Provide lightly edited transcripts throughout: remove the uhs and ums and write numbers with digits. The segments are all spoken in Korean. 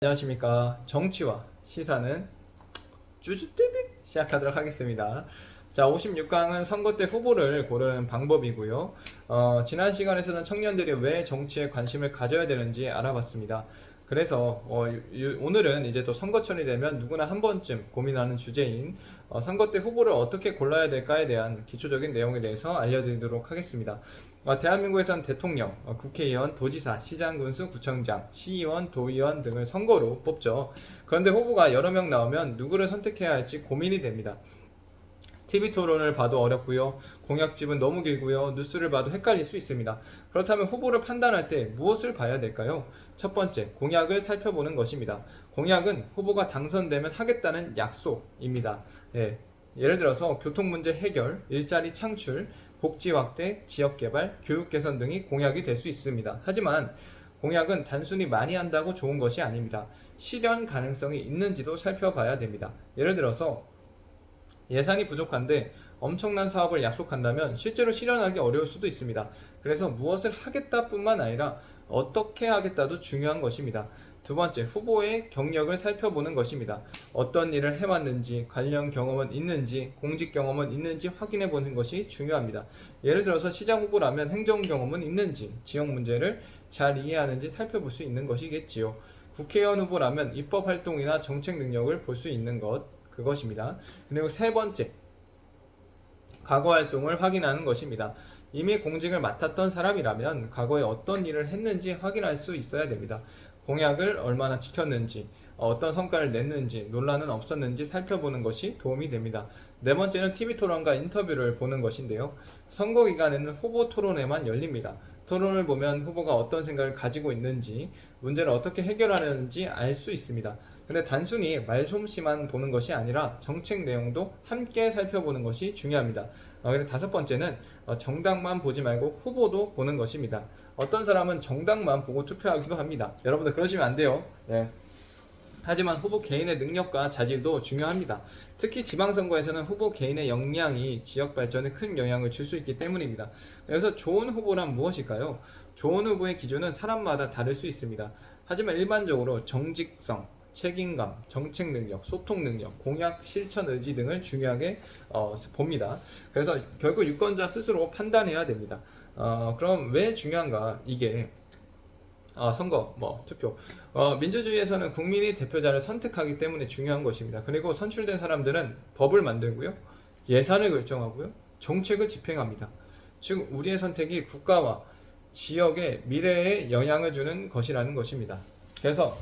안녕하십니까. 정치와 시사는 쭈쭈띠비 시작하도록 하겠습니다. 자, 56강은 선거 때 후보를 고르는 방법이고요. 지난 시간에서는 청년들이 왜 정치에 관심을 가져야 되는지 알아봤습니다. 그래서 오늘은 이제 또 선거철이 되면 누구나 한 번쯤 고민하는 주제인 선거 때 후보를 어떻게 골라야 될까에 대한 기초적인 내용에 대해서 알려드리도록 하겠습니다. 대한민국에선 대통령, 국회의원, 도지사, 시장, 군수, 구청장, 시의원, 도의원 등을 선거로 뽑죠. 그런데 후보가 여러 명 나오면 누구를 선택해야 할지 고민이 됩니다. TV 토론을 봐도 어렵고요. 공약집은 너무 길고요. 뉴스를 봐도 헷갈릴 수 있습니다. 그렇다면 후보를 판단할 때 무엇을 봐야 될까요? 첫 번째, 공약을 살펴보는 것입니다. 공약은 후보가 당선되면 하겠다는 약속입니다. 예를 들어서 교통 문제 해결, 일자리 창출, 복지 확대, 지역 개발, 교육 개선 등이 공약이 될 수 있습니다. 하지만 공약은 단순히 많이 한다고 좋은 것이 아닙니다. 실현 가능성이 있는지도 살펴봐야 됩니다. 예를 들어서 예산이 부족한데 엄청난 사업을 약속한다면 실제로 실현하기 어려울 수도 있습니다. 그래서 무엇을 하겠다뿐만 아니라 어떻게 하겠다도 중요한 것입니다. 두 번째, 후보의 경력을 살펴보는 것입니다. 어떤 일을 해왔는지, 관련 경험은 있는지, 공직 경험은 있는지 확인해 보는 것이 중요합니다. 예를 들어서 시장 후보라면 행정 경험은 있는지, 지역 문제를 잘 이해하는지 살펴볼 수 있는 것이겠지요. 국회의원 후보라면 입법 활동이나 정책 능력을 볼 수 있는 그것입니다. 그리고 세 번째, 과거 활동을 확인하는 것입니다. 이미 공직을 맡았던 사람이라면 과거에 어떤 일을 했는지 확인할 수 있어야 됩니다. 공약을 얼마나 지켰는지, 어떤 성과를 냈는지, 논란은 없었는지 살펴보는 것이 도움이 됩니다. 네 번째는 TV 토론과 인터뷰를 보는 것인데요. 선거 기간에는 후보 토론회만 열립니다. 토론을 보면 후보가 어떤 생각을 가지고 있는지, 문제를 어떻게 해결하려는지 알 수 있습니다. 근데 단순히 말솜씨만 보는 것이 아니라 정책 내용도 함께 살펴보는 것이 중요합니다. 그리고 다섯 번째는 정당만 보지 말고 후보도 보는 것입니다. 어떤 사람은 정당만 보고 투표하기도 합니다. 여러분들 그러시면 안 돼요. 네. 하지만 후보 개인의 능력과 자질도 중요합니다. 특히 지방선거에서는 후보 개인의 역량이 지역 발전에 큰 영향을 줄 수 있기 때문입니다. 그래서 좋은 후보란 무엇일까요? 좋은 후보의 기준은 사람마다 다를 수 있습니다. 하지만 일반적으로 정직성, 책임감, 정책 능력, 소통 능력, 공약 실천 의지 등을 중요하게 봅니다. 그래서 결국 유권자 스스로 판단해야 됩니다. 그럼 왜 중요한가? 이게 선거, 투표. 민주주의에서는 국민이 대표자를 선택하기 때문에 중요한 것입니다. 그리고 선출된 사람들은 법을 만들고요, 예산을 결정하고요, 정책을 집행합니다. 즉, 우리의 선택이 국가와 지역의 미래에 영향을 주는 것이라는 것입니다. 그래서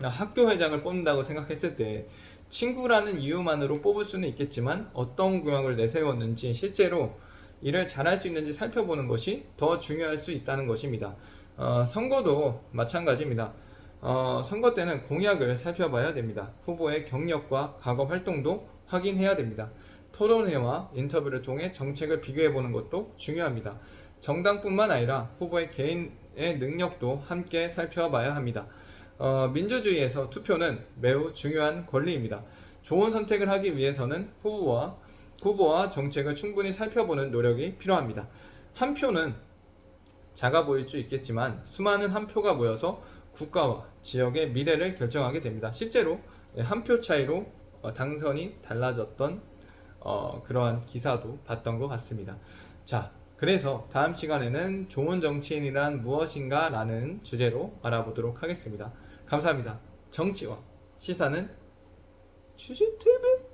학교 회장을 뽑는다고 생각했을 때 친구라는 이유만으로 뽑을 수는 있겠지만 어떤 공약을 내세웠는지 실제로 일을 잘할 수 있는지 살펴보는 것이 더 중요할 수 있다는 것입니다. 선거도 마찬가지입니다. 선거 때는 공약을 살펴봐야 됩니다. 후보의 경력과 과거 활동도 확인해야 됩니다. 토론회와 인터뷰를 통해 정책을 비교해보는 것도 중요합니다. 정당뿐만 아니라 후보의 개인의 능력도 함께 살펴봐야 합니다. 민주주의에서 투표는 매우 중요한 권리입니다. 좋은 선택을 하기 위해서는 후보와 정책을 충분히 살펴보는 노력이 필요합니다. 한 표는 작아 보일 수 있겠지만 수많은 한 표가 모여서 국가와 지역의 미래를 결정하게 됩니다. 실제로 한 표 차이로 당선이 달라졌던 그러한 기사도 봤던 것 같습니다. 자, 그래서 다음 시간에는 좋은 정치인이란 무엇인가 라는 주제로 알아보도록 하겠습니다. 감사합니다. 정치와 시사는 주주TV